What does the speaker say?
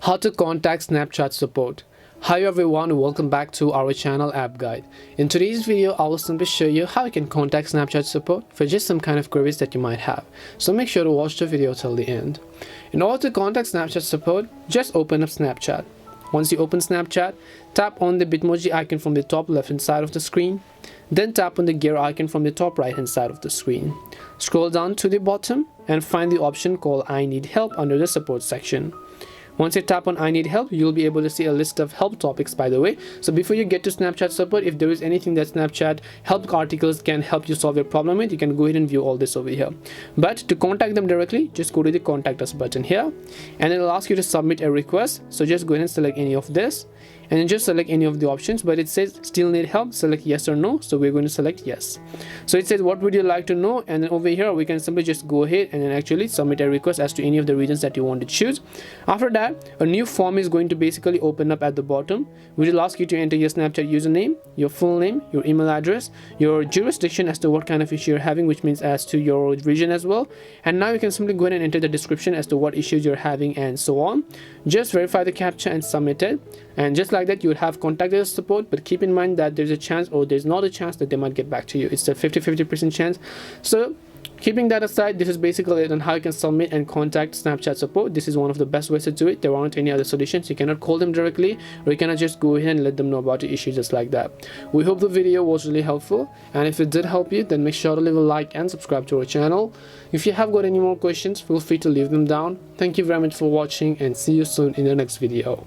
How to contact Snapchat support. Hi everyone, welcome back to our channel App Guide. In today's video, I will simply show you how you can contact Snapchat support for just some kind of queries that you might have. So make sure to watch the video till the end. In order to contact Snapchat support, just open up Snapchat. Once you open Snapchat, tap on the Bitmoji icon from the top left hand side of the screen. Then tap on the gear icon from the top right hand side of the screen. Scroll down to the bottom and find the option called I Need Help under the support section. Once you tap on I Need Help, you'll be able to see a list of help topics, by the way. So before you get to Snapchat support, if there is anything that Snapchat help articles can help you solve your problem with, you can go ahead and view all this over here. But to contact them directly, just go to the Contact Us button here, and it'll ask you to submit a request. So just go ahead and select any of this, and then just select any of the options. But it says still need help, select yes or no, so we're going to select yes. So it says what would you like to know, and then over here we can simply just go ahead and then actually submit a request as to any of the regions that you want to choose. After that, a new form is going to basically open up at the bottom, which will ask you to enter your Snapchat username, your full name, your email address, your jurisdiction as to what kind of issue you're having, which means as to your region as well. And now you can simply go ahead and enter the description as to what issues you're having and so on. Just verify the captcha and submit it, and just like that you will have contacted us support. But keep in mind that there's a chance, or there's not a chance, that they might get back to you. It's a 50% chance. So keeping that aside, this is basically it on how you can submit and contact Snapchat support. This is one of the best ways to do it. There aren't any other solutions. You cannot call them directly, or you cannot just go ahead and let them know about the issue just like that. We hope the video was really helpful, and if it did help you, then make sure to leave a like and subscribe to our channel. If you have got any more questions, feel free to leave them down. Thank you very much for watching, and see you soon in the next video.